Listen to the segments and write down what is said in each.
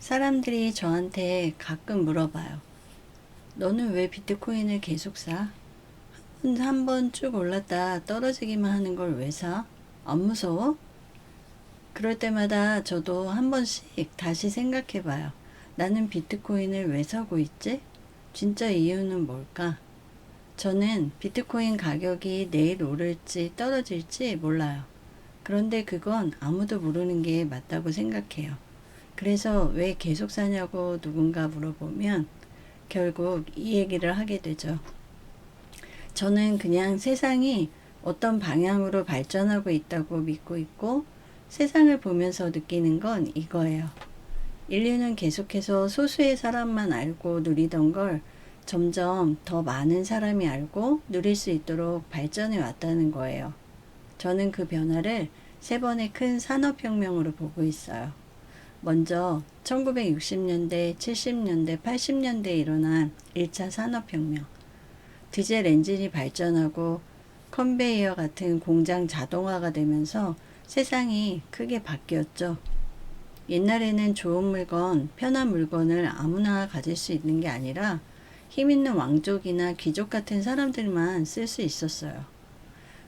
사람들이 저한테 가끔 물어봐요. 너는 왜 비트코인을 계속 사? 한 번 쭉 올랐다 떨어지기만 하는 걸 왜 사? 안 무서워? 그럴 때마다 저도 한 번씩 다시 생각해 봐요. 나는 비트코인을 왜 사고 있지? 진짜 이유는 뭘까? 저는 비트코인 가격이 내일 오를지 떨어질지 몰라요. 그런데 그건 아무도 모르는 게 맞다고 생각해요. 그래서 왜 계속 사냐고 누군가 물어보면 결국 이 얘기를 하게 되죠. 저는 그냥 세상이 어떤 방향으로 발전하고 있다고 믿고 있고 세상을 보면서 느끼는 건 이거예요. 인류는 계속해서 소수의 사람만 알고 누리던 걸 점점 더 많은 사람이 알고 누릴 수 있도록 발전해 왔다는 거예요. 저는 그 변화를 세 번의 큰 산업혁명으로 보고 있어요. 먼저 1960년대, 70년대, 80년대에 일어난 1차 산업혁명. 디젤 엔진이 발전하고 컨베이어 같은 공장 자동화가 되면서 세상이 크게 바뀌었죠. 옛날에는 좋은 물건, 편한 물건을 아무나 가질 수 있는 게 아니라 힘 있는 왕족이나 귀족 같은 사람들만 쓸 수 있었어요.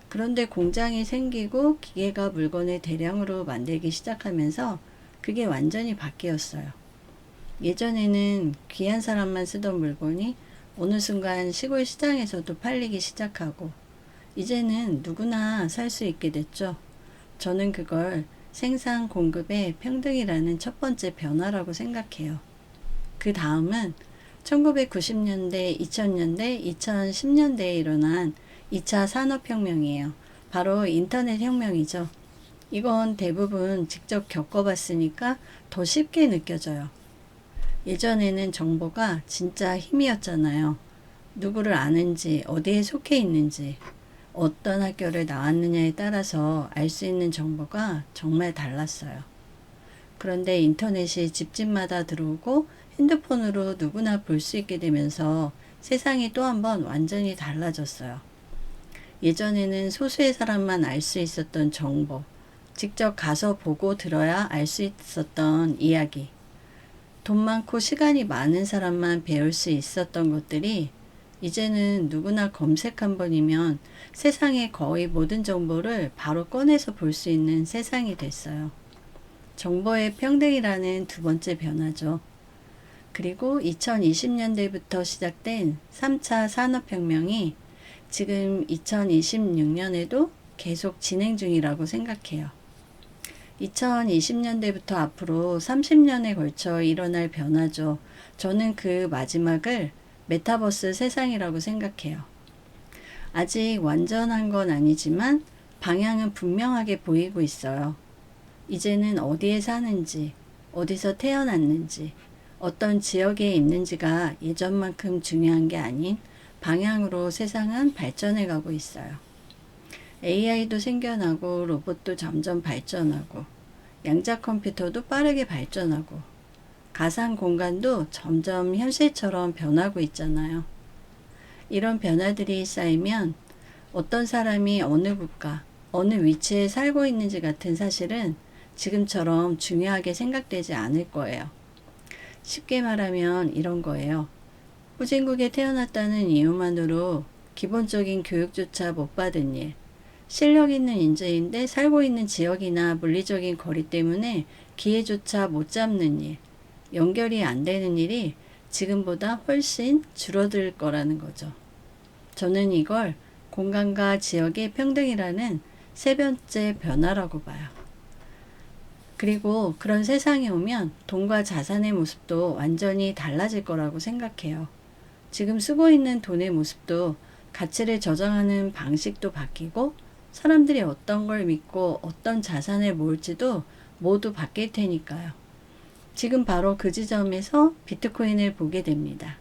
그런데 공장이 생기고 기계가 물건을 대량으로 만들기 시작하면서 그게 완전히 바뀌었어요. 예전에는 귀한 사람만 쓰던 물건이 어느 순간 시골 시장에서도 팔리기 시작하고 이제는 누구나 살 수 있게 됐죠. 저는 그걸 생산 공급의 평등이라는 첫 번째 변화라고 생각해요. 그 다음은 1990년대, 2000년대, 2010년대에 일어난 2차 산업혁명이에요. 바로 인터넷 혁명이죠. 이건 대부분 직접 겪어봤으니까 더 쉽게 느껴져요. 예전에는 정보가 진짜 힘이었잖아요. 누구를 아는지, 어디에 속해 있는지, 어떤 학교를 나왔느냐에 따라서 알 수 있는 정보가 정말 달랐어요. 그런데 인터넷이 집집마다 들어오고 핸드폰으로 누구나 볼 수 있게 되면서 세상이 또 한 번 완전히 달라졌어요. 예전에는 소수의 사람만 알 수 있었던 정보, 직접 가서 보고 들어야 알 수 있었던 이야기, 돈 많고 시간이 많은 사람만 배울 수 있었던 것들이 이제는 누구나 검색 한 번이면 세상의 거의 모든 정보를 바로 꺼내서 볼 수 있는 세상이 됐어요. 정보의 평등이라는 두 번째 변화죠. 그리고 2020년대부터 시작된 3차 산업혁명이 지금 2026년에도 계속 진행 중이라고 생각해요. 2020년대부터 앞으로 30년에 걸쳐 일어날 변화죠. 저는 그 마지막을 메타버스 세상이라고 생각해요. 아직 완전한 건 아니지만 방향은 분명하게 보이고 있어요. 이제는 어디에 사는지, 어디서 태어났는지, 어떤 지역에 있는지가 예전만큼 중요한 게 아닌 방향으로 세상은 발전해 가고 있어요. AI도 생겨나고 로봇도 점점 발전하고 양자 컴퓨터도 빠르게 발전하고 가상 공간도 점점 현실처럼 변하고 있잖아요. 이런 변화들이 쌓이면 어떤 사람이 어느 국가, 어느 위치에 살고 있는지 같은 사실은 지금처럼 중요하게 생각되지 않을 거예요. 쉽게 말하면 이런 거예요. 후진국에 태어났다는 이유만으로 기본적인 교육조차 못 받은 일, 실력 있는 인재인데 살고 있는 지역이나 물리적인 거리 때문에 기회조차 못 잡는 일, 연결이 안 되는 일이 지금보다 훨씬 줄어들 거라는 거죠. 저는 이걸 공간과 지역의 평등이라는 세 번째 변화라고 봐요. 그리고 그런 세상이 오면 돈과 자산의 모습도 완전히 달라질 거라고 생각해요. 지금 쓰고 있는 돈의 모습도 가치를 저장하는 방식도 바뀌고 사람들이 어떤 걸 믿고 어떤 자산을 모을지도 모두 바뀔 테니까요. 지금 바로 그 지점에서 비트코인을 보게 됩니다.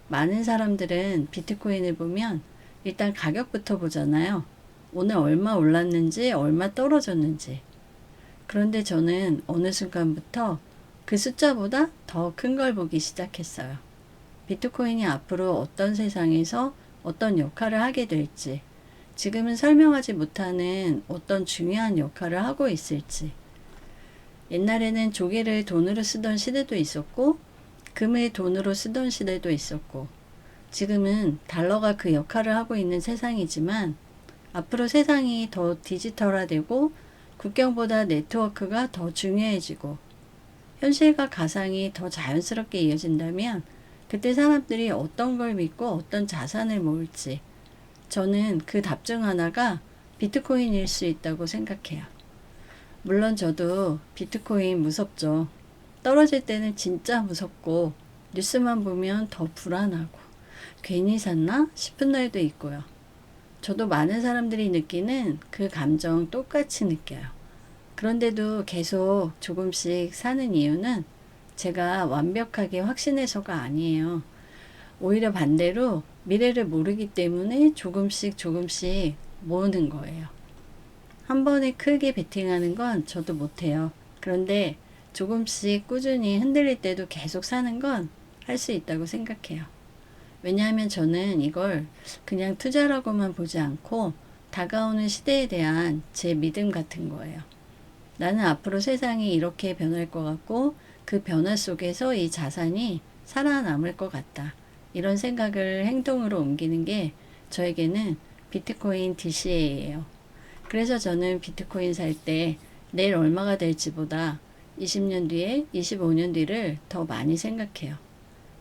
많은 사람들은 비트코인을 보면 일단 가격부터 보잖아요. 오늘 얼마 올랐는지 얼마 떨어졌는지. 그런데 저는 어느 순간부터 그 숫자보다 더 큰 걸 보기 시작했어요. 비트코인이 앞으로 어떤 세상에서 어떤 역할을 하게 될지, 지금은 설명하지 못하는 어떤 중요한 역할을 하고 있을지, 옛날에는 조개를 돈으로 쓰던 시대도 있었고, 금을 돈으로 쓰던 시대도 있었고, 지금은 달러가 그 역할을 하고 있는 세상이지만, 앞으로 세상이 더 디지털화되고, 국경보다 네트워크가 더 중요해지고, 현실과 가상이 더 자연스럽게 이어진다면, 그때 사람들이 어떤 걸 믿고 어떤 자산을 모을지, 저는 그 답 중 하나가 비트코인일 수 있다고 생각해요. 물론 저도 비트코인 무섭죠. 떨어질 때는 진짜 무섭고 뉴스만 보면 더 불안하고 괜히 샀나 싶은 날도 있고요. 저도 많은 사람들이 느끼는 그 감정 똑같이 느껴요. 그런데도 계속 조금씩 사는 이유는 제가 완벽하게 확신해서가 아니에요. 오히려 반대로 미래를 모르기 때문에 조금씩 조금씩 모으는 거예요. 한 번에 크게 베팅하는 건 저도 못해요. 그런데 조금씩 꾸준히 흔들릴 때도 계속 사는 건 할 수 있다고 생각해요. 왜냐하면 저는 이걸 그냥 투자라고만 보지 않고 다가오는 시대에 대한 제 믿음 같은 거예요. 나는 앞으로 세상이 이렇게 변할 것 같고 그 변화 속에서 이 자산이 살아남을 것 같다. 이런 생각을 행동으로 옮기는 게 저에게는 비트코인 DCA예요. 그래서 저는 비트코인 살 때 내일 얼마가 될지보다 20년 뒤에 25년 뒤를 더 많이 생각해요.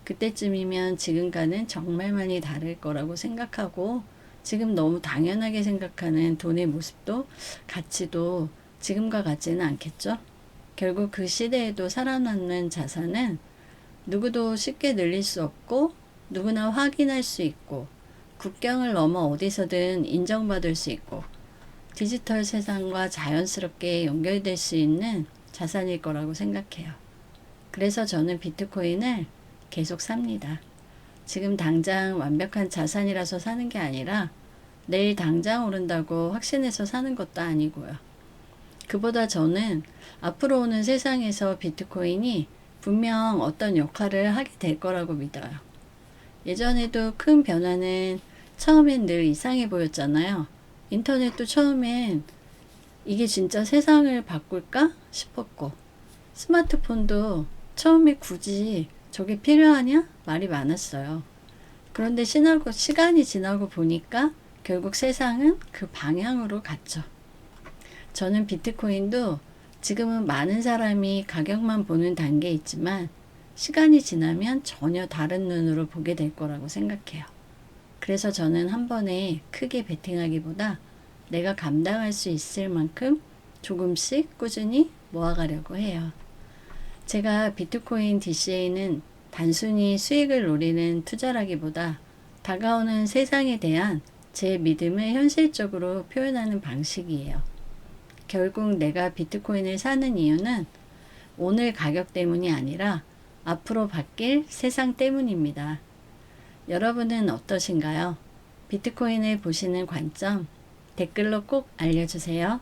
그때쯤이면 지금과는 정말 많이 다를 거라고 생각하고 지금 너무 당연하게 생각하는 돈의 모습도 가치도 지금과 같지는 않겠죠? 결국 그 시대에도 살아남는 자산은 누구도 쉽게 늘릴 수 없고 누구나 확인할 수 있고 국경을 넘어 어디서든 인정받을 수 있고 디지털 세상과 자연스럽게 연결될 수 있는 자산일 거라고 생각해요. 그래서 저는 비트코인을 계속 삽니다. 지금 당장 완벽한 자산이라서 사는 게 아니라 내일 당장 오른다고 확신해서 사는 것도 아니고요. 그보다 저는 앞으로 오는 세상에서 비트코인이 분명 어떤 역할을 하게 될 거라고 믿어요. 예전에도 큰 변화는 처음엔 늘 이상해 보였잖아요. 인터넷도 처음엔 이게 진짜 세상을 바꿀까 싶었고, 스마트폰도 처음에 굳이 저게 필요하냐? 말이 많았어요. 그런데 시간이 지나고 보니까 결국 세상은 그 방향으로 갔죠. 저는 비트코인도 지금은 많은 사람이 가격만 보는 단계에 있지만 시간이 지나면 전혀 다른 눈으로 보게 될 거라고 생각해요. 그래서 저는 한 번에 크게 베팅하기보다 내가 감당할 수 있을 만큼 조금씩 꾸준히 모아가려고 해요. 제가 비트코인 DCA는 단순히 수익을 노리는 투자라기보다 다가오는 세상에 대한 제 믿음을 현실적으로 표현하는 방식이에요. 결국 내가 비트코인을 사는 이유는 오늘 가격 때문이 아니라 앞으로 바뀔 세상 때문입니다. 여러분은 어떠신가요? 비트코인을 보시는 관점 댓글로 꼭 알려주세요.